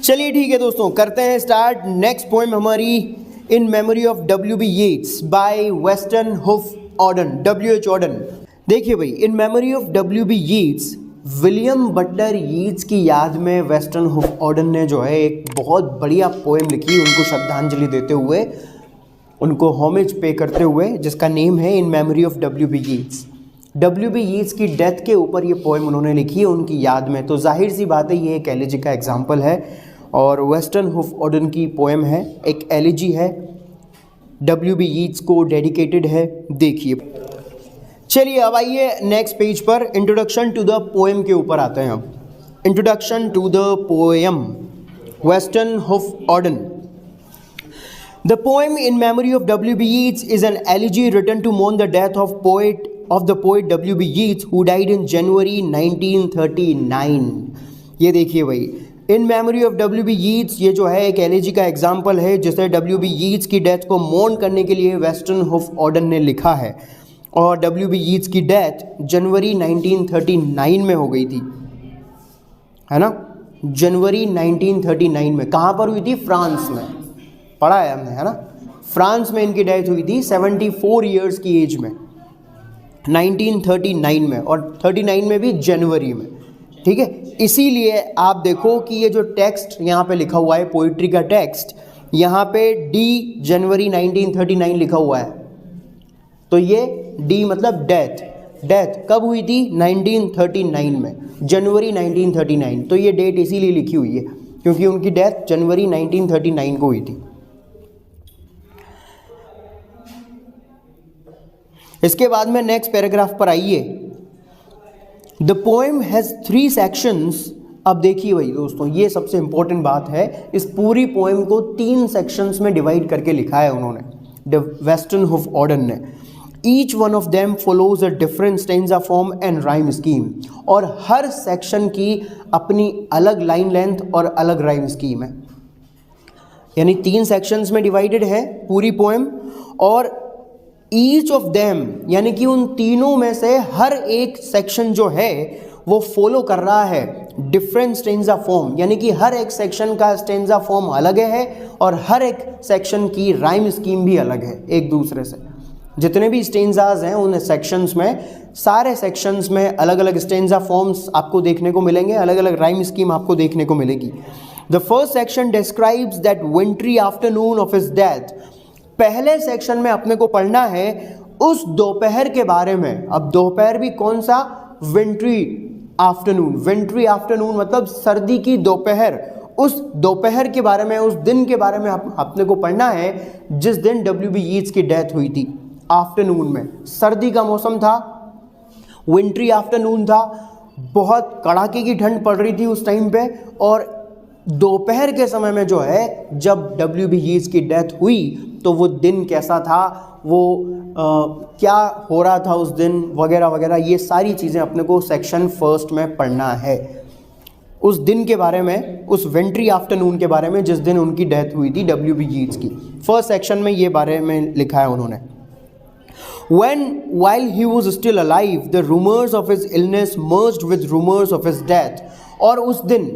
चलिए ठीक है दोस्तों, करते हैं स्टार्ट। नेक्स्ट पोएम हमारी in memory of W.B. Yeats by Wystan Hugh Auden, W.H. Auden. देखिए भाई, in memory of W.B. Yeats, William Butler Yeats की याद में वेस्टन हुफ ऑर्डन ने जो है एक बहुत बढ़िया पोएम लिखी, उनको श्रद्धांजलि देते हुए, उनको होमेज पे करते हुए, जिसका नेम है इन मेमोरी ऑफ W.B. येट्स। W.B. येट्स की डेथ के ऊपर ये पोएम उन्होंने लिखी है उनकी याद में, तो जाहिर सी बात है ये एक एलिजी का एग्जाम्पल है और वेस्टन हुफ ऑर्डन की पोएम है, एक एलिजी है, W.B. येट्स को डेडिकेटेड है। देखिए, चलिए अब आइए नेक्स्ट पेज पर इंट्रोडक्शन टू द पोएम के ऊपर आते हैं। अब introduction to the poem, Wystan Hugh Auden. The poem in memory of W.B. Yeats is an elegy written to mourn the death of the poet W.B. Yeats, who died in January 1939. ये देखिए भाई, in memory of W.B. Yeats ये जो है एक elegy का example है जिसे W.B. Yeats की डेथ को मोर्न करने के लिए वेस्टन हुफ ऑर्डन ने लिखा है। और W.B. Yeats की डेथ जनवरी 1939 में हो गई थी, है ना। जनवरी 1939 में कहाँ पर हुई थी? फ्रांस में, पढ़ा है हमने, है ना। फ्रांस में इनकी डेथ हुई थी 74 ईयर्स की एज में, 1939 में, और 39 में भी जनवरी में, ठीक है। इसीलिए आप देखो कि ये जो टेक्स्ट यहाँ पे लिखा हुआ है, पोइट्री का टेक्स्ट, यहाँ पे डी जनवरी 1939 लिखा हुआ है, तो ये डी मतलब डेथ। डेथ कब हुई थी? 1939 में, जनवरी 1939। तो ये डेट इसीलिए लिखी हुई है क्योंकि उनकी डेथ जनवरी 1939 को हुई थी। इसके बाद में नेक्स्ट पैराग्राफ पर आइए। The poem has 3 sections. अब देखिए भाई दोस्तों, ये सबसे इंपॉर्टेंट बात है, इस पूरी पोएम को 3 सेक्शंस में डिवाइड करके लिखा है उन्होंने, द वेस्टन हुफ ऑर्डन ने। Each one of them follows a different stanza form and rhyme scheme, और हर सेक्शन की अपनी अलग लाइन लेंथ और अलग राइम स्कीम है। यानी 3 सेक्शंस में डिवाइडेड है पूरी पोएम, और ईच ऑफ देम यानी कि उन तीनों में से हर एक सेक्शन जो है वो फॉलो कर रहा है डिफरेंट स्टेंजा फॉर्म, यानी कि हर एक सेक्शन का स्टेंजा फॉर्म अलग है और हर एक सेक्शन की राइम स्कीम भी अलग है एक दूसरे से। जितने भी स्टेंजाज हैं उन सेक्शंस में, सारे सेक्शंस में अलग अलग स्टेंजा फॉर्म्स आपको देखने को मिलेंगे, अलग अलग राइम स्कीम आपको देखने को मिलेगी। The first section describes that wintry afternoon of his death. पहले सेक्शन में अपने को पढ़ना है उस दोपहर के बारे में। अब दोपहर भी कौन सा? Wintry afternoon. विंटरी आफ्टरनून मतलब सर्दी की दोपहर। उस दोपहर के बारे में, उस दिन के बारे में अपने को पढ़ना है जिस दिन W.B. येट्स की डेथ हुई थी। आफ्टरनून में सर्दी का मौसम था, विंटरी आफ्टरनून था, बहुत कड़ाके की ठंड पड़ रही थी उस टाइम पे, और दोपहर के समय में जो है जब W.B. येट्स की डेथ हुई तो वो दिन कैसा था, वो क्या हो रहा था उस दिन, वगैरह वगैरह, ये सारी चीज़ें अपने को सेक्शन फर्स्ट में पढ़ना है। उस दिन के बारे में, उस विंटरी आफ्टरनून के बारे में जिस दिन उनकी डेथ हुई थी W.B. येट्स की, फर्स्ट सेक्शन में ये बारे में लिखा है उन्होंने। While he was still alive, the rumors of his illness merged with rumors of his death। और उस दिन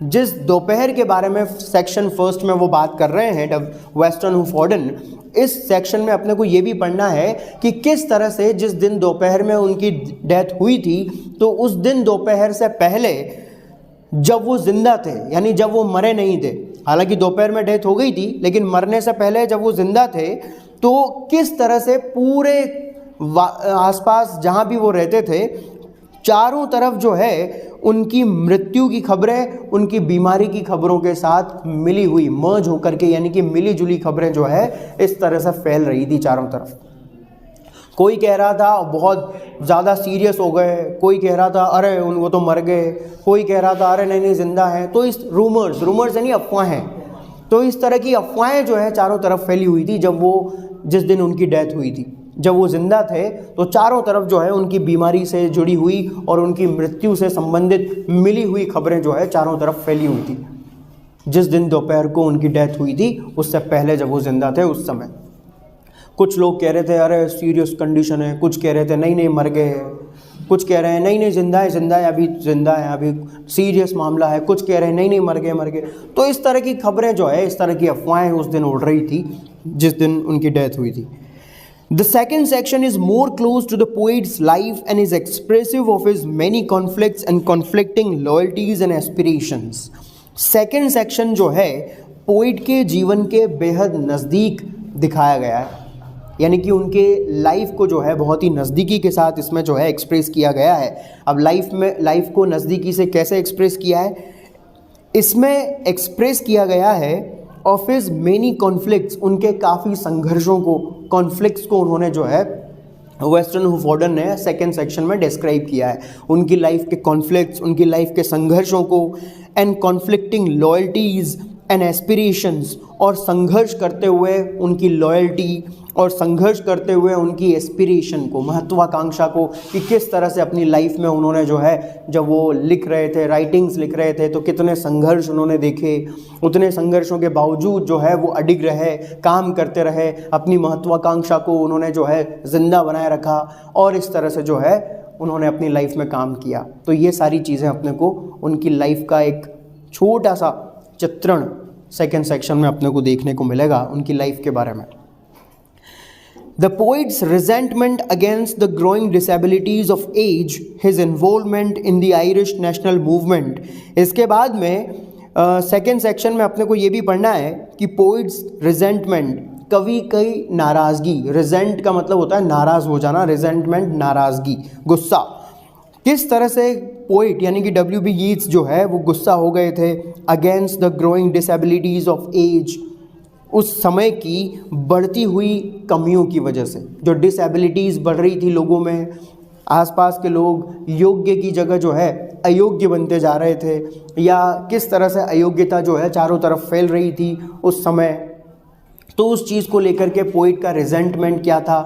जिस दोपहर के बारे में सेक्शन फर्स्ट में वो बात कर रहे हैं वेस्टन हुफ ऑर्डन, इस सेक्शन में अपने को ये भी पढ़ना है कि किस तरह से जिस दिन दोपहर में उनकी डेथ हुई थी, तो उस दिन दोपहर से पहले जब वो जिंदा थे, यानी जब वो मरे नहीं थे, हालांकि दोपहर में डेथ हो गई थी लेकिन मरने से पहले जब वो जिंदा थे, तो किस तरह से पूरे आसपास जहाँ भी वो रहते थे चारों तरफ जो है उनकी मृत्यु की खबरें, उनकी बीमारी की खबरों के साथ मिली हुई, मर्ज होकर के, यानी कि मिली जुली खबरें जो है इस तरह से फैल रही थी चारों तरफ। कोई कह रहा था बहुत ज़्यादा सीरियस हो गए, कोई कह रहा था अरे वो तो मर गए, कोई कह रहा था अरे नहीं नहीं जिंदा हैं। तो इस रूमर्स यानी अफवाहें, तो इस तरह की अफवाहें जो है चारों तरफ फैली हुई थी जब वो, जिस दिन उनकी डेथ हुई थी। जब वो जिंदा थे तो चारों तरफ जो है उनकी बीमारी से जुड़ी हुई और उनकी मृत्यु से संबंधित मिली हुई खबरें जो है चारों तरफ फैली हुई थी जिस दिन दोपहर को उनकी डेथ हुई थी, उससे पहले जब वो जिंदा थे उस समय। कुछ लोग कह रहे थे अरे सीरियस कंडीशन है, कुछ कह रहे थे नहीं नहीं मर गए, कुछ कह रहे हैं नहीं नहीं जिंदा है, जिंदा है, अभी जिंदा है, अभी सीरियस मामला है, कुछ कह रहे हैं नहीं नहीं मर गए मर गए। तो इस तरह की खबरें जो है, इस तरह की अफवाहें उस दिन उड़ रही थी जिस दिन उनकी डेथ हुई थी। The second section is more close to the poet's life and is expressive of his many conflicts and conflicting loyalties and aspirations. Second section जो है पोइट के जीवन के बेहद नज़दीक दिखाया गया है, यानी कि उनके लाइफ को जो है बहुत ही नज़दीकी के साथ इसमें जो है एक्सप्रेस किया गया है। अब लाइफ को नज़दीकी से कैसे एक्सप्रेस किया है, इसमें एक्सप्रेस किया गया है ऑफ हिज मेनी कॉन्फ्लिक्ट्स, उनके काफ़ी संघर्षों को, कॉन्फ्लिक्ट्स को उन्होंने जो है वेस्टर्न हुफोर्डन ने सेकेंड सेक्शन में डिस्क्राइब किया है। उनकी लाइफ के कॉन्फ्लिक्ट्स, उनकी लाइफ के संघर्षों को, and conflicting loyalties and aspirations, और संघर्ष करते हुए उनकी लॉयल्टी और संघर्ष करते हुए उनकी एस्पिरेशन को, महत्वाकांक्षा को, कि किस तरह से अपनी लाइफ में उन्होंने जो है, जब वो लिख रहे थे, राइटिंग्स लिख रहे थे, तो कितने संघर्ष उन्होंने देखे, उतने संघर्षों के बावजूद जो है वो अडिग रहे, काम करते रहे, अपनी महत्वाकांक्षा को उन्होंने जो है ज़िंदा बनाए रखा, और इस तरह से जो है उन्होंने अपनी लाइफ में काम किया। तो ये सारी चीज़ें अपने को उनकी लाइफ का एक छोटा सा चित्रण सेकेंड सेक्शन में अपने को देखने को मिलेगा उनकी लाइफ के बारे में। The poet's resentment against the growing disabilities of age, his involvement in the Irish national movement। इसके बाद में सेकेंड सेक्शन में अपने को ये भी पढ़ना है कि पोइट्स रिजेंटमेंट, कवि की नाराज़गी, रिजेंट का मतलब होता है नाराज़ हो जाना, रिजेंटमेंट नाराज़गी, गुस्सा, किस तरह से पोइट यानी कि W.B. यीट्स जो है वो गुस्सा हो गए थे against the growing disabilities of age, उस समय की बढ़ती हुई कमियों की वजह से, जो डिसेबिलिटीज़ बढ़ रही थी लोगों में, आसपास के लोग योग्य की जगह जो है अयोग्य बनते जा रहे थे, या किस तरह से अयोग्यता जो है चारों तरफ फैल रही थी उस समय। तो उस चीज़ को लेकर के पोइट का रिजेंटमेंट क्या था,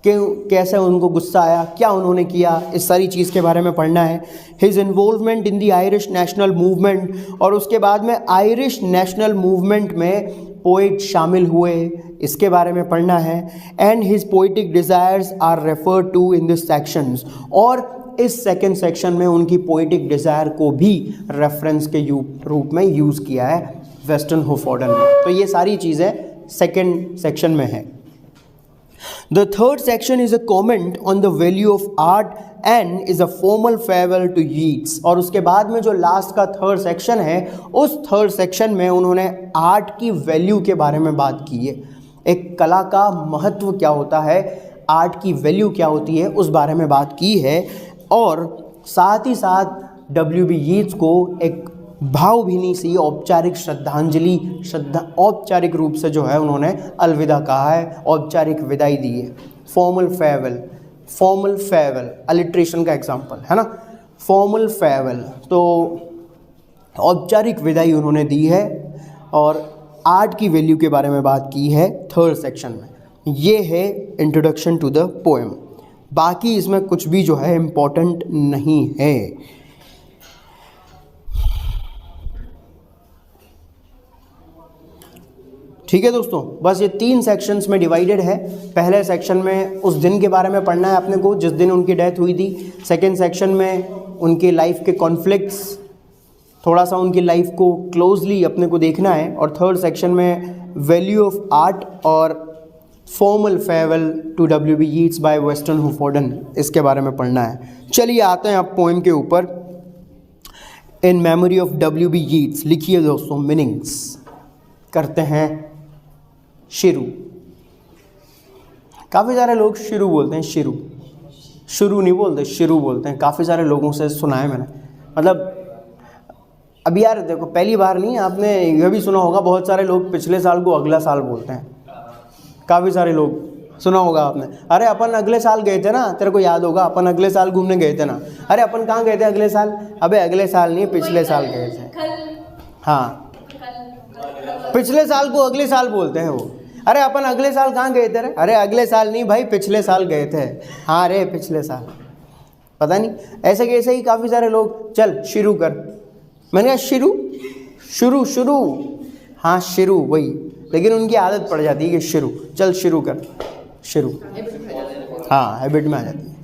कैसे उनको गुस्सा आया, क्या उन्होंने किया, इस सारी चीज़ के बारे में पढ़ना है। His involvement in the Irish national movement, और उसके बाद में आयरिश नेशनल मूवमेंट में पोइट शामिल हुए, इसके बारे में पढ़ना है। And his poetic desires are referred to in this sections, और इस सेकेंड सेक्शन में उनकी पोइटिक डिज़ायर को भी रेफरेंस के रूप में यूज़ किया है वेस्टर्न हुफोर्डन में। तो ये सारी चीज़ें सेकेंड सेक्शन में है। The third section is a comment on the value of art and is a formal farewell to Yeats। और उसके बाद में जो लास्ट का थर्ड सेक्शन है, उस थर्ड सेक्शन में उन्होंने आर्ट की वैल्यू के बारे में बात की है। एक कला का महत्व क्या होता है, आर्ट की वैल्यू क्या होती है, उस बारे में बात की है। और साथ ही साथ W.B. यीट्स को एक भावभीनी सी औपचारिक श्रद्धांजलि, औपचारिक रूप से जो है उन्होंने अलविदा कहा है, औपचारिक विदाई दी है। फॉर्मल फेयरवेल अलिट्रेशन का एग्जाम्पल है ना, फॉर्मल फेयरवेल, तो औपचारिक विदाई उन्होंने दी है। और आर्ट की वैल्यू के बारे में बात की है थर्ड सेक्शन में। ये है इंट्रोडक्शन टू द पोएम। बाकी इसमें कुछ भी जो है इम्पोर्टेंट नहीं है। ठीक है दोस्तों, बस ये 3 सेक्शंस में डिवाइडेड है। पहले सेक्शन में उस दिन के बारे में पढ़ना है अपने को जिस दिन उनकी डेथ हुई थी। सेकेंड सेक्शन में उनके लाइफ के कॉन्फ्लिक्ट्स, थोड़ा सा उनकी लाइफ को क्लोजली अपने को देखना है। और थर्ड सेक्शन में वैल्यू ऑफ आर्ट और formal farewell to W.B. Yeats by western हुफोर्डन, इसके बारे में पढ़ना है। चलिए आते हैं आप पोएम के ऊपर। इन मेमोरी ऑफ W.B. यीट्स, लिखिए दोस्तों मीनिंग्स। करते हैं शुरू। काफ़ी सारे लोग शुरू बोलते हैं, शुरू नहीं बोलते, शुरू बोलते हैं। काफ़ी सारे लोगों से सुना है मैंने, मतलब अब यार देखो, पहली बार नहीं, आपने यह भी सुना होगा बहुत सारे लोग पिछले साल को अगला साल बोलते हैं। काफ़ी सारे लोग सुना होगा आपने, अरे अपन अगले साल गए थे ना, तेरे को याद होगा अपन अगले साल घूमने गए थे ना। अरे अपन कहाँ गए थे अगले साल? अबे अगले साल नहीं, पिछले साल गए थे। हाँ, पिछले साल को अगले साल बोलते हैं वो। अरे अपन अगले साल कहाँ गए थे? अरे अगले साल नहीं भाई, पिछले साल गए थे। हाँ रे, पिछले साल, पता नहीं ऐसे कैसे ही काफ़ी सारे लोग। चल शुरू कर, मैंने कहा शुरू, हाँ शुरू वही, लेकिन उनकी आदत पड़ जाती है कि शुरू, चल शुरू कर, शुरू, हाँ हैबिट में आ जाती है।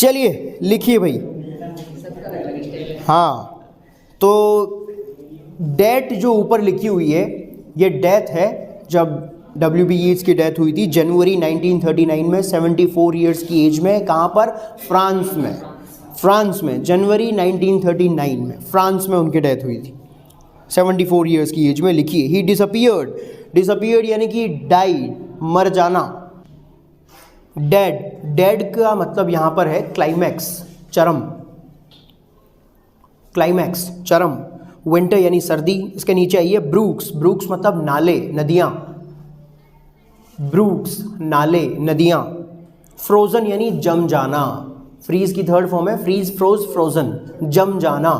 चलिए लिखिए भाई। हाँ, तो डेट जो ऊपर लिखी हुई है ये डेथ है जब W.B. येट्स की डेथ हुई थी जनवरी 1939 में 74 ईयर्स की एज में। कहाँ पर? फ्रांस में। फ्रांस में जनवरी 1939 में फ्रांस में उनकी डेथ हुई थी 74 ईयर्स की एज में। लिखिए ही डिसअपीयर्ड। डिसअपीयर्ड यानी कि डाइड, मर जाना। डेड, डेड का मतलब यहाँ पर है क्लाइमैक्स, चरम। क्लाइमैक्स, चरम। विंटर यानी सर्दी। इसके नीचे आइए ब्रूक्स। ब्रूक्स मतलब नाले, नदियाँ। ब्रूक्स, नाले, नदियाँ। फ्रोज़न यानी जम जाना। फ्रीज की थर्ड फॉर्म है फ्रीज, फ्रोज, फ्रोज़न, जम जाना।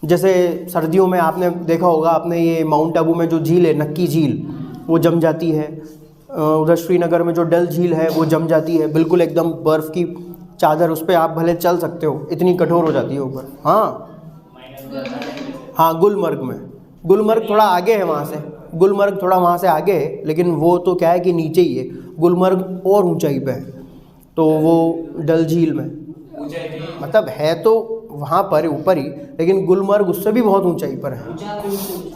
जैसे सर्दियों में आपने देखा होगा, आपने ये माउंट आबू में जो झील है, नक्की झील, वो जम जाती है। उधर श्रीनगर में जो डल झील है वो जम जाती है, बिल्कुल एकदम बर्फ़ की चादर, उस पर आप भले चल सकते हो, इतनी कठोर हो जाती है ऊपर। हाँ हाँ, गुलमर्ग में। गुलमर्ग थोड़ा आगे है वहाँ से, गुलमर्ग थोड़ा वहाँ से आगे है, लेकिन वो तो क्या है कि नीचे ही है। गुलमर्ग और ऊंचाई पे है, तो वो डल झील में मतलब है तो वहाँ पर ऊपर ही, लेकिन गुलमर्ग उससे भी बहुत ऊंचाई पर है।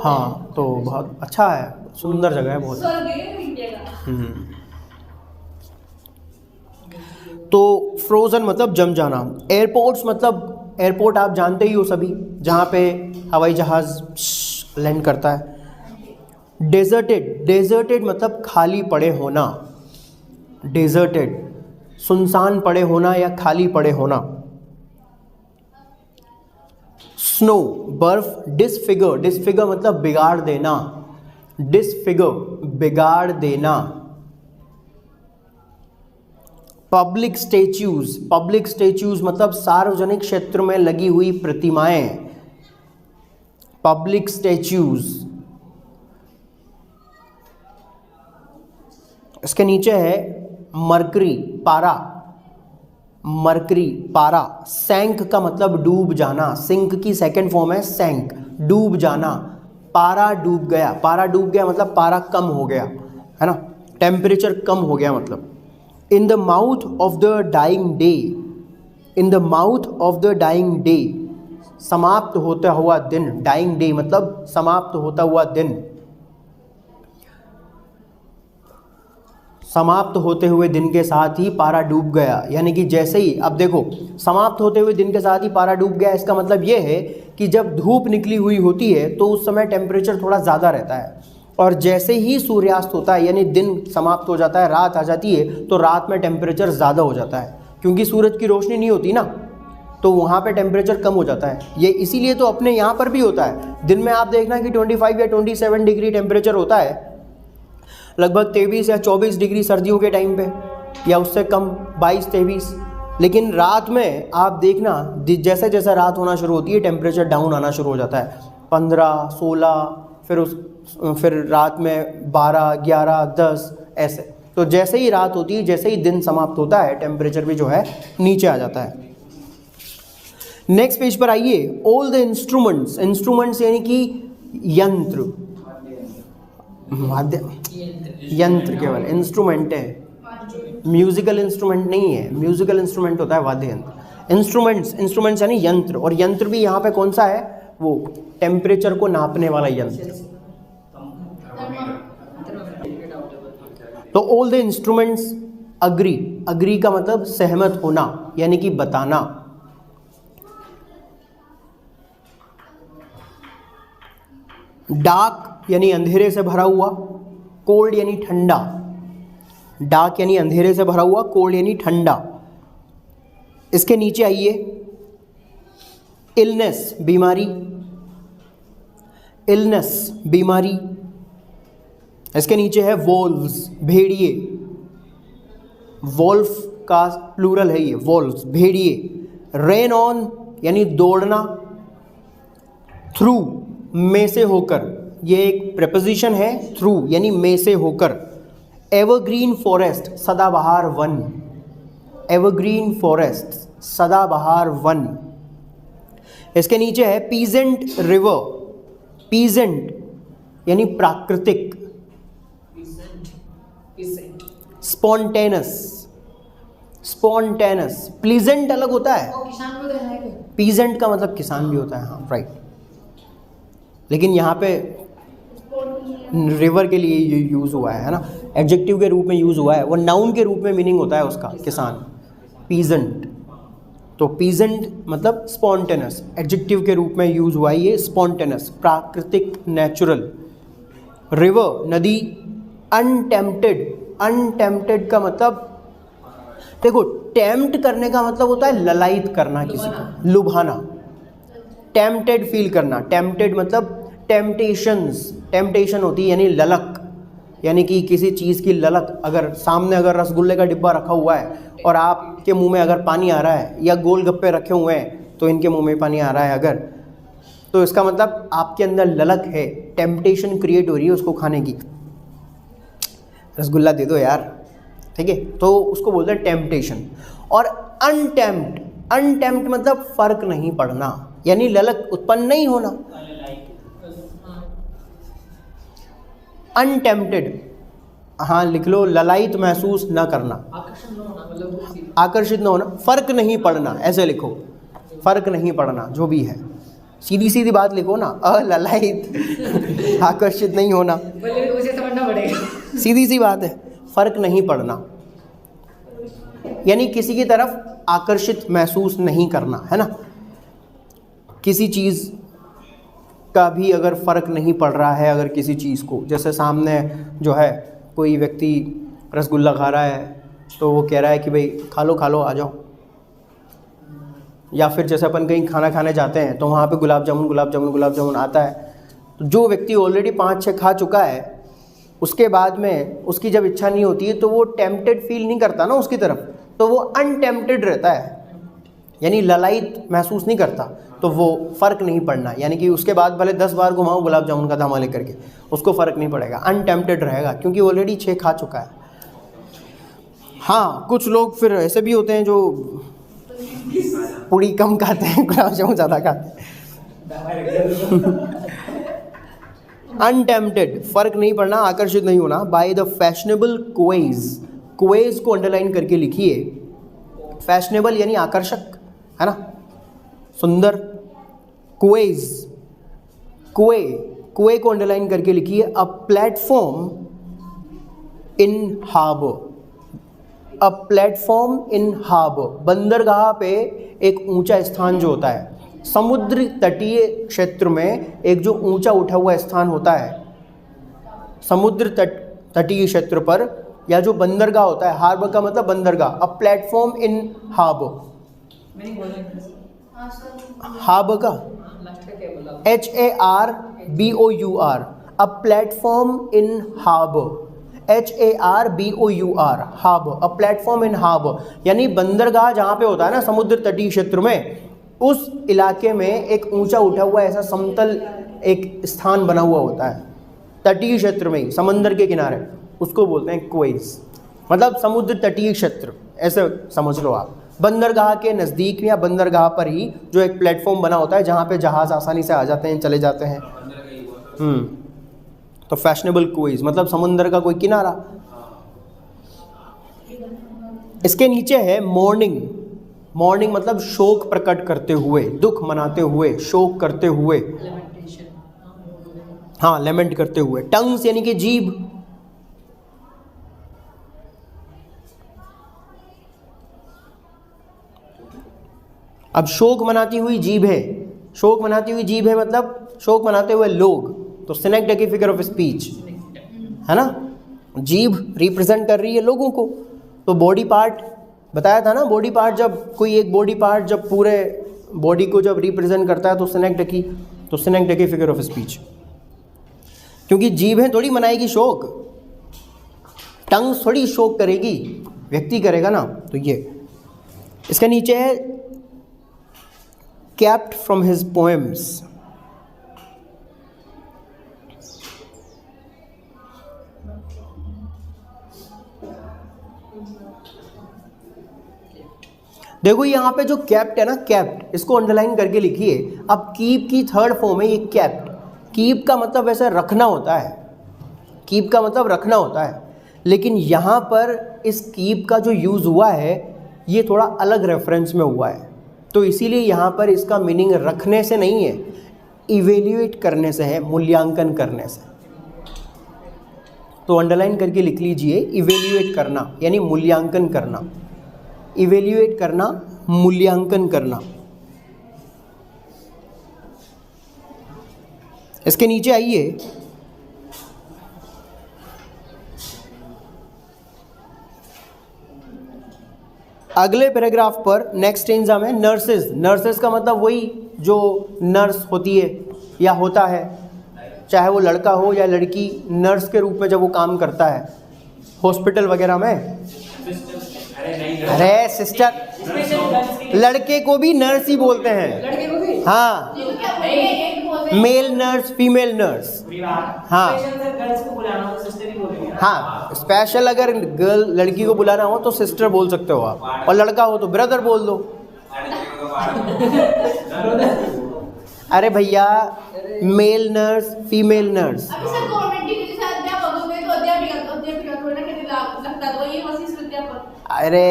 हाँ, तो बहुत अच्छा है, सुंदर जगह है बहुत। तो फ्रोज़न मतलब जम जाना। एयरपोर्ट्स मतलब, एयरपोर्ट आप जानते ही हो सभी, जहाँ पे हवाई जहाज़ लैंड करता है। डेजर्टेड, डेजर्टेड मतलब खाली पड़े होना। डेजर्टेड, सुनसान पड़े होना या खाली पड़े होना। स्नो, बर्फ। डिसफिगर, डिसफिगर मतलब बिगाड़ देना। डिसफिगर, बिगाड़ देना। पब्लिक स्टैच्यूज, पब्लिक स्टैच्यूज मतलब सार्वजनिक क्षेत्र में लगी हुई प्रतिमाएं। Public statues. इसके नीचे है मरकरी, पारा। मरकरी, पारा। सैंक का मतलब डूब जाना। सिंक की सेकंड फॉर्म है सैंक, डूब जाना। पारा डूब गया, पारा डूब गया मतलब पारा कम हो गया, है ना, टेम्परेचर कम हो गया मतलब। In the mouth of the dying day, in the mouth of the dying day, समाप्त होता हुआ दिन। डाइंग डे मतलब समाप्त होता हुआ दिन। समाप्त होते हुए दिन के साथ ही पारा डूब गया, यानी कि जैसे ही, अब देखो, समाप्त होते हुए दिन के साथ ही पारा डूब गया, इसका मतलब ये है कि जब धूप निकली हुई होती है तो उस समय टेम्परेचर थोड़ा ज़्यादा रहता है, और जैसे ही सूर्यास्त होता है यानी दिन समाप्त हो जाता है, रात आ जाती है, तो रात में टेम्परेचर ज़्यादा हो जाता है, क्योंकि सूरज की रोशनी नहीं होती ना, तो वहाँ पे टेम्परेचर कम हो जाता है। ये इसीलिए तो अपने यहाँ पर भी होता है, दिन में आप देखना कि 25 या 27 डिग्री टेम्परेचर होता है, लगभग 23 या 24 डिग्री सर्दियों के टाइम पे, या उससे कम 22-23। लेकिन रात में आप देखना जैसे जैसे रात होना शुरू होती है टेम्परेचर डाउन आना शुरू हो जाता है, 15-16, फिर रात में 12-11-10 ऐसे। तो जैसे ही रात होती है, जैसे ही दिन समाप्त होता है, टेम्परेचर भी जो है नीचे आ जाता है। नेक्स्ट पेज पर आइए। ऑल द इंस्ट्रूमेंट्स, इंस्ट्रूमेंट्स यानी कि यंत्र, वाद्य यंत्र, केवल इंस्ट्रूमेंट है, म्यूजिकल इंस्ट्रूमेंट नहीं है। म्यूजिकल इंस्ट्रूमेंट होता है वाद्य यंत्र। इंस्ट्रूमेंट्स, इंस्ट्रूमेंट्स यानी यंत्र, और यंत्र भी यहाँ पे कौन सा है, वो टेम्परेचर को नापने वाला यंत्र। तो all the instruments agree, agree का मतलब सहमत होना यानी कि बताना। डार्क यानी अंधेरे से भरा हुआ, कोल्ड यानी ठंडा। डार्क यानी अंधेरे से भरा हुआ, कोल्ड यानी ठंडा। इसके नीचे आइए, इलनेस बीमारी, इलनेस बीमारी। इसके नीचे है वोल्व्स, भेड़िए। वोल्फ का प्लूरल है ये, वोल्व्स, भेड़िए। रेन ऑन यानी दौड़ना, थ्रू में से होकर, ये एक प्रेपोजिशन है, थ्रू यानी में से होकर। एवरग्रीन फॉरेस्ट, सदाबहार वन। एवरग्रीन फॉरेस्ट, सदाबहार वन। इसके नीचे है पीजेंट रिवर, पीजेंट यानी प्राकृतिक, स्पॉन्टेनस, स्पॉन्टेनस। प्लीजेंट अलग होता है, पीजेंट का मतलब किसान भी होता है, हाँ राइट। लेकिन यहाँ पे रिवर के लिए ये यूज़ हुआ है ना, एडजेक्टिव के रूप में यूज़ हुआ है, वो नाउन के रूप में मीनिंग होता है उसका, किसान, पीजेंट। तो पीजेंट मतलब स्पॉन्टेनस, एडजेक्टिव के रूप में यूज़ हुआ है ये, स्पॉन्टेनस, प्राकृतिक, नेचुरल। रिवर, नदी। अनटेम्प्टेड, अनटेम्प्टेड का मतलब देखो, टेम्प्ट करने का मतलब होता है ललायित करना, किसी को लुभाना, टेम्प्टेड फील करना। टेम्प्टेड मतलब टेम्पटेशंस, टेम्पटेशन होती है यानी ललक, यानी कि किसी चीज़ की ललक। अगर सामने अगर रसगुल्ले का डिब्बा रखा हुआ है और आपके मुंह में अगर पानी आ रहा है, या गोलगप्पे रखे हुए हैं तो इनके मुंह में पानी आ रहा है अगर, तो इसका मतलब आपके अंदर ललक है, टेम्पटेशन क्रिएट हो रही है उसको खाने की। रसगुल्ला दे दो यार, ठीक है, तो उसको बोलते हैं टेम्पटेशन। और अनटेम्प्ट, अनटेम्प्ट मतलब फर्क नहीं पड़ना, यानी ललक उत्पन्न नहीं होना। अनटेम्प्टेड, हाँ लिख लो, ललायित महसूस न करना, आकर्षित न होना, फर्क नहीं पड़ना, ऐसे लिखो, फर्क नहीं पड़ना, जो भी है सीधी सीधी बात लिखो ना, अललायित आकर्षित नहीं होना, उसे समझना पड़ेगा, सीधी सी बात है, फर्क नहीं पड़ना यानी किसी की तरफ आकर्षित महसूस नहीं करना, है ना। किसी चीज़ का भी अगर फ़र्क नहीं पड़ रहा है, अगर किसी चीज़ को, जैसे सामने जो है कोई व्यक्ति रसगुल्ला खा रहा है तो वो कह रहा है कि भाई खा लो आ जाओ। या फिर जैसे अपन कहीं खाना खाने जाते हैं तो वहाँ पे गुलाब जामुन आता है, तो जो व्यक्ति ऑलरेडी 5-6 खा चुका है, उसके बाद में उसकी जब इच्छा नहीं होती है तो वो टेम्प्टेड फील नहीं करता ना उसकी तरफ, तो वो अनटेम्प्टेड रहता है, यानी ललायित महसूस नहीं करता, तो वो फ़र्क नहीं पड़ना, यानी कि उसके बाद भले 10 बार घुमाओ गुलाब जामुन का धामा लेकर के, उसको फ़र्क नहीं पड़ेगा, अनटेम्प्टेड रहेगा, क्योंकि ऑलरेडी 6 खा चुका है। हाँ, कुछ लोग फिर ऐसे भी होते हैं जो पूरी कम खाते हैं, गुलाब जामुन ज़्यादा खाते हैं। अनटेम्प्टेड, फ़र्क नहीं पड़ना, आकर्षित नहीं होना। बाय द फैशनेबल क्वेज, क्वेज को अंडरलाइन करके लिखिए, फैशनेबल यानी आकर्षक, है ना, सुंदर। क्वेज, क्वे को अंडरलाइन करके लिखिए। A platform in harbour, a platform in harbour, बंदरगाह पे एक ऊंचा स्थान जो होता है, समुद्र तटीय क्षेत्र में एक जो ऊंचा उठा हुआ स्थान होता है समुद्र तटीय क्षेत्र पर, या जो बंदरगाह होता है, हार्बर का मतलब बंदरगाह, a platform in harbour, harbour का HARBOUR, a platform in harbour, HARBOUR, harbour, a platform in harbour, यानी बंदरगाह जहाँ पे होता है ना समुद्र तटीय क्षेत्र में, उस इलाके में एक ऊंचा उठा हुआ ऐसा समतल एक स्थान बना हुआ होता है तटीय क्षेत्र में ही, समंदर के किनारे, उसको बोलते हैं क्वेज, मतलब समुद्र तटीय क्षेत्र, ऐसे समझ लो आप। बंदरगाह के नज़दीक या बंदरगाह पर ही जो एक प्लेटफॉर्म बना होता है जहाँ पे जहाज़ आसानी से आ जाते हैं, चले जाते हैं। तो फैशनेबल क्वेज मतलब समुंदर का कोई किनारा। इसके नीचे है मॉर्निंग, मॉर्निंग मतलब शोक प्रकट करते हुए, दुख मनाते हुए, शोक करते हुए, हाँ लेमेंट करते हुए। टंग्स यानी कि जीभ, अब शोक मनाती हुई जीभ है, शोक मनाती हुई जीभ है मतलब शोक मनाते हुए लोग, तो स्नेक्ड है कि फिगर ऑफ स्पीच, है ना, जीभ रिप्रेजेंट कर रही है लोगों को। तो बॉडी पार्ट बताया था ना, बॉडी पार्ट जब कोई एक बॉडी पार्ट जब पूरे बॉडी को जब रिप्रेजेंट करता है तो स्नेक्ड की, तो स्नेक्ड की फिगर ऑफ स्पीच, क्योंकि जीभें थोड़ी मनाएगी शोक, टंग थोड़ी शोक करेगी, व्यक्ति करेगा ना। तो ये इसके नीचे है कैप्ट फ्रॉम हिज पोएम्स, देखो यहाँ पे जो कैप्ट है ना, कैप्ट, इसको अंडरलाइन करके लिखिए। अब कीप की थर्ड फॉर्म है ये कैप्ट। कीप का मतलब वैसे रखना होता है, कीप का मतलब रखना होता है, लेकिन यहाँ पर इस कीप का जो यूज़ हुआ है ये थोड़ा अलग रेफरेंस में हुआ है, तो इसीलिए यहाँ पर इसका मीनिंग रखने से नहीं है, इवेल्युएट करने से है, मूल्यांकन करने से। तो अंडरलाइन करके लिख लीजिए, इवेल्युएट करना यानी मूल्यांकन करना, इवेल्युएट करना, मूल्यांकन करना। इसके नीचे आइए, अगले पैराग्राफ पर नेक्स्ट स्टेंजा में नर्सेज। नर्सेज का मतलब वही जो नर्स होती है या होता है, चाहे वो लड़का हो या लड़की, नर्स के रूप में जब वो काम करता है हॉस्पिटल वगैरह में। अरे सिस्टर, लड़के को भी नर्स ही बोलते हैं। लड़के को भी? हाँ, मेल नर्स, फीमेल नर्स। हाँ हाँ, स्पेशल अगर गर्ल लड़की को बुलाना हो तो सिस्टर बोल सकते हो आप, और लड़का हो तो ब्रदर बोल दो। अरे भैया, मेल नर्स, फीमेल नर्स। अभी सर गवर्नमेंट डिग्री के साथ अध्यापक हो गए तो अध्यापिका थोड़ा ना कहते लगता तो ये वरिष्ठ अध्यापक। अरे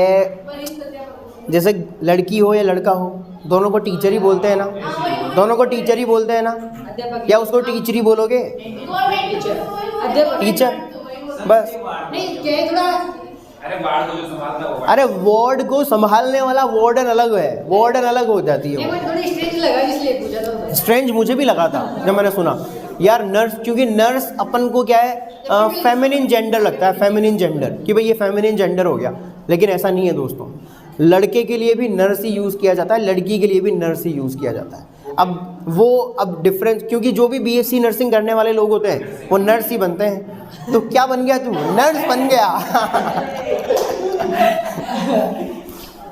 वरिष्ठ अध्यापक जैसे लड़की हो या लड़का हो, दोनों को टीचर ही बोलते हैं ना, दोनों को टीचर ही बोलते हैं ना, अध्यापक या उसको टीचर ही बोलोगे? गवर्नमेंट टीचर अध्यापक टीचर बस। नहीं क्या है थोड़ा। अरे वार्ड को संभालने वाला वार्डन अलग है, वार्डन अलग हो जाती नहीं है। मुझे थोड़ी स्ट्रेंज लगा इसलिए पूछा था। स्ट्रेंज मुझे भी लगा था जब मैंने सुना यार नर्स, क्योंकि नर्स अपन को क्या है, फेमिनिन जेंडर लगता है, फेमिनिन जेंडर, कि भाई ये फेमिनिन जेंडर हो गया, लेकिन ऐसा नहीं है दोस्तों। लड़के के लिए भी नर्स ही यूज़ किया जाता है, लड़की के लिए भी नर्स ही यूज़ किया जाता है। अब डिफरेंस, क्योंकि जो भी बीएससी नर्सिंग करने वाले लोग होते हैं वो नर्स ही बनते हैं। तो क्या बन गया तू? नर्स बन गया।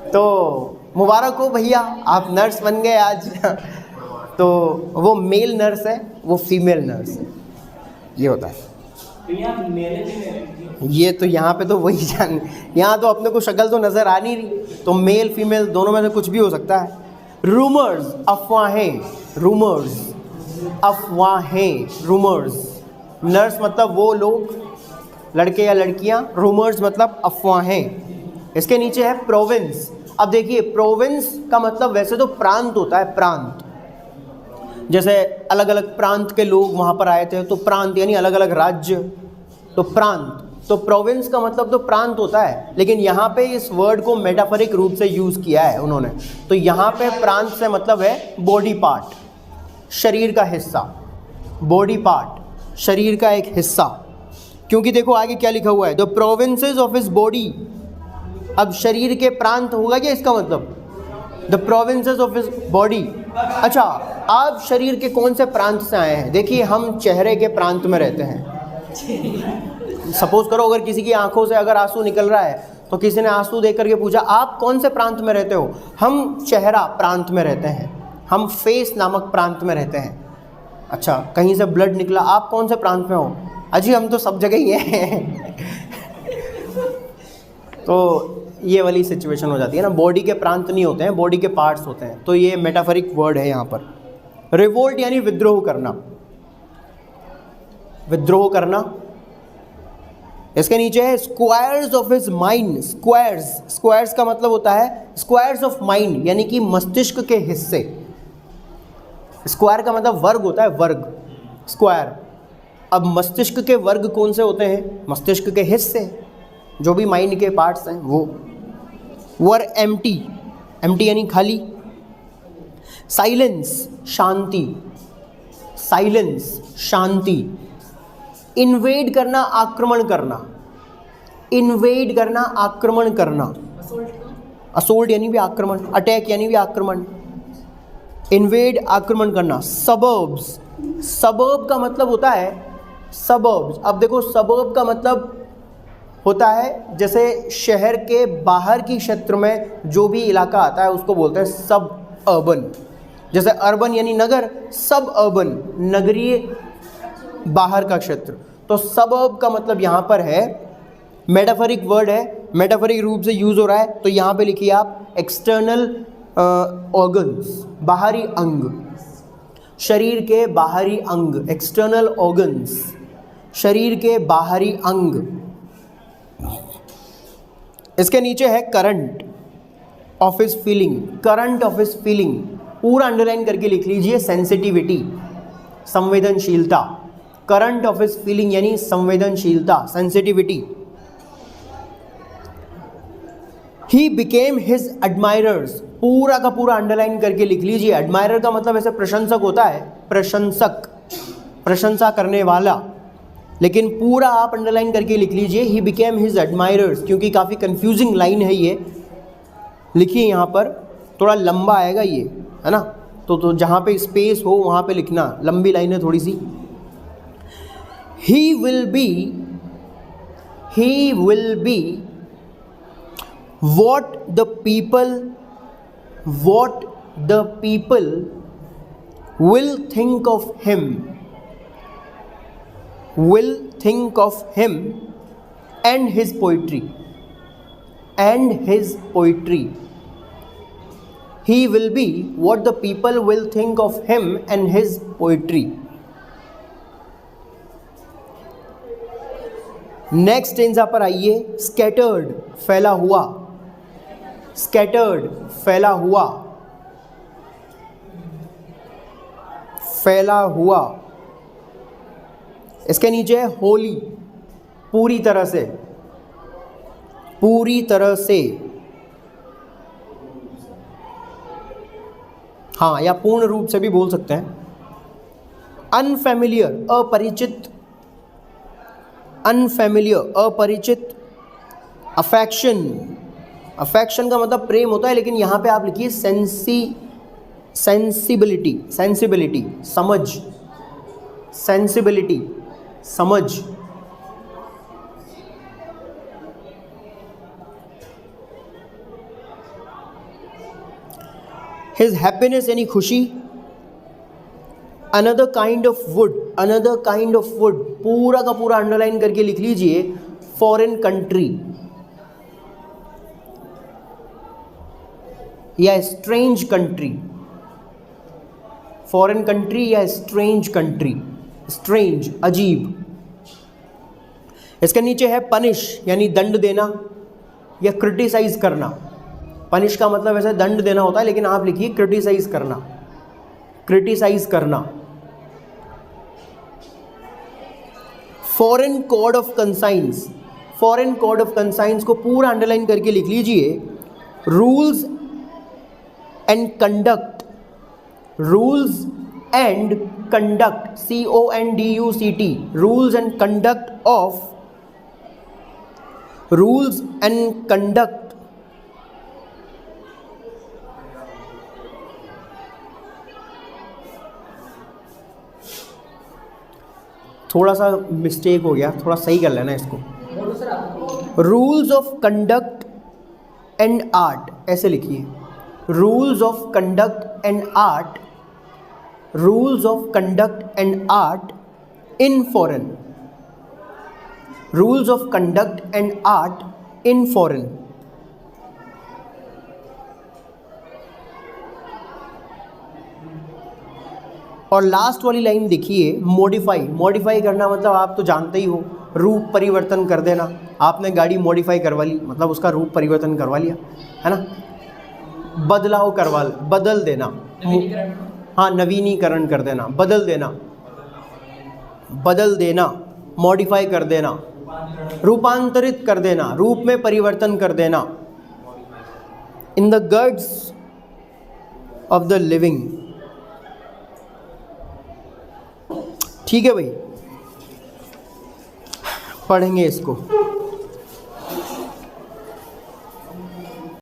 तो मुबारक हो भैया, आप नर्स बन गए आज। तो वो मेल नर्स है, वो फीमेल नर्स है, ये होता है। ये तो यहाँ पे तो वही जान, यहाँ तो अपने को शक्ल तो नज़र आ नहीं रही, तो मेल फीमेल दोनों में से कुछ भी हो सकता है। रूमर्स, अफवाहें, रूमर्स, अफवाहें, रूमर्स। नर्स मतलब वो लोग, लड़के या लड़कियाँ, रूमर्स मतलब अफवाहें। इसके नीचे है प्रोविंस। अब देखिए, प्रोविंस का मतलब वैसे तो प्रांत होता है, प्रांत। जैसे अलग अलग प्रांत के लोग वहाँ पर आए थे तो प्रांत यानी अलग अलग राज्य, तो प्रांत। तो प्रोविंस का मतलब तो प्रांत होता है, लेकिन यहाँ पे इस वर्ड को मेटाफरिक रूप से यूज़ किया है उन्होंने। तो यहाँ पे प्रांत से मतलब है बॉडी पार्ट, शरीर का हिस्सा, बॉडी पार्ट, शरीर का एक हिस्सा। क्योंकि देखो आगे क्या लिखा हुआ है, the provinces of his body. अब शरीर के प्रांत होगा क्या इसका मतलब? The provinces of his body. अच्छा, आप शरीर के कौन से प्रांत से आए हैं? देखिए, हम चेहरे के प्रांत में रहते हैं। सपोज करो अगर किसी की आंखों से अगर आंसू निकल रहा है तो किसी ने आंसू देख करके पूछा आप कौन से प्रांत में रहते हो? हम चेहरा प्रांत में रहते हैं, हम फेस नामक प्रांत में रहते हैं। अच्छा, कहीं से ब्लड निकला, आप कौन से प्रांत में हो? अजी हम तो सब जगह ही हैं। तो ये वाली सिचुएशन हो जाती है ना, बॉडी के प्रांत नहीं होते हैं, बॉडी के पार्ट्स होते हैं। तो ये मेटाफरिक वर्ड है यहाँ पर। रिवोल्ट यानी विद्रोह करना, विद्रोह करना। इसके नीचे है squares of his mind. Squares, squares का मतलब होता है स्क्वायर्स ऑफ माइंड, यानी कि मस्तिष्क के हिस्से। स्क्वायर का मतलब वर्ग होता है, वर्ग, स्क्वायर। अब मस्तिष्क के वर्ग कौन से होते हैं? मस्तिष्क के हिस्से, जो भी माइंड के पार्ट्स हैं वो। वर एम्प्टी, एम्प्टी यानी खाली। साइलेंस, शांति, साइलेंस, शांति। इन्वेड करना, आक्रमण करना, इन्वेड करना, आक्रमण करना। असोल्ट यानी भी आक्रमण, अटैक यानी भी आक्रमण। इन्वेड, आक्रमण करना। सबर्ब्स, सबर्ब का मतलब होता है सबर्ब्स। अब देखो, सबर्ब का मतलब होता है जैसे शहर के बाहर की क्षेत्र में जो भी इलाका आता है उसको बोलते हैं सब अर्बन। जैसे अर्बन यानी नगर, सब अर्बन नगरीय, बाहर का क्षेत्र। तो सबअर्ब का मतलब यहाँ पर है, मेटाफरिक वर्ड है, मेटाफरिक रूप से यूज़ हो रहा है। तो यहाँ पे लिखिए आप एक्सटर्नल ऑर्गन्स, बाहरी अंग, शरीर के बाहरी अंग, एक्सटर्नल ऑर्गन्स, शरीर के बाहरी अंग। इसके नीचे है current of his feeling, current of his feeling पूरा अंडरलाइन करके लिख लीजिए, सेंसिटिविटी, संवेदनशीलता, करंट ऑफ हिज फीलिंग यानी संवेदनशीलता, sensitivity. He became his admirers, पूरा का पूरा अंडरलाइन करके लिख लीजिए। एडमायरर का मतलब ऐसे प्रशंसक होता है, प्रशंसक, प्रशंसा करने वाला, लेकिन पूरा आप अंडरलाइन करके लिख लीजिए, ही बिकेम हिज एडमायरर्स, क्योंकि काफ़ी कंफ्यूजिंग लाइन है ये। लिखिए यहाँ पर, थोड़ा लंबा आएगा ये, है ना, तो जहाँ पे स्पेस हो वहाँ पे लिखना, लंबी लाइन है थोड़ी सी। He will be what the people will think of him, and his poetry, he will be what the people will think of him and his poetry। Next टेंसा पर आइए, स्कैटर्ड, फैला हुआ, स्कैटर्ड, फैला हुआ, फैला हुआ। इसके नीचे है होली, पूरी तरह से, पूरी तरह से, हाँ, या पूर्ण रूप से भी बोल सकते हैं। अनफेमिलियर, अपरिचित, अनफेमिलियर, अपरिचित। अफेक्शन, अफेक्शन का मतलब प्रेम होता है, लेकिन यहाँ पे आप लिखिए सेंसिबिलिटी, सेंसिबिलिटी, समझ, सेंसिबिलिटी, समझ। हिज हैप्पीनेस यानी खुशी। Another kind of would, another kind of would, पूरा का पूरा अंडरलाइन करके लिख लीजिए, फॉरेन कंट्री या स्ट्रेंज कंट्री, फॉरेन कंट्री या स्ट्रेंज कंट्री, स्ट्रेंज, अजीब। इसके नीचे है पनिश यानी दंड देना या क्रिटिसाइज करना। पनिश का मतलब ऐसे दंड देना होता है, लेकिन आप लिखिए क्रिटिसाइज करना, क्रिटिसाइज करना। Foreign code of conscience, foreign code of conscience को पूरा अंडरलाइन करके लिख लीजिए, rules and conduct, rules and conduct, CONDUCT, rules and conduct of, rules and conduct थोड़ा सा मिस्टेक हो गया, थोड़ा सही कर लेना इसको। Rules of conduct and art, ऐसे लिखिए, rules of conduct and art, rules of conduct and art in foreign, rules of conduct and art in foreign. और लास्ट वाली लाइन देखिए, मॉडिफाई, मॉडिफाई करना मतलब आप तो जानते ही हो, रूप परिवर्तन कर देना। आपने गाड़ी मॉडिफाई करवा ली, मतलब उसका रूप परिवर्तन करवा लिया, है ना। बदलाव करवा, बदल देना, हाँ, नवीनीकरण कर देना, बदल देना, बदल देना, मॉडिफाई कर देना, रूपांतरित कर देना, रूप में परिवर्तन कर देना। In the gods of the living. ठीक है भाई, पढ़ेंगे इसको।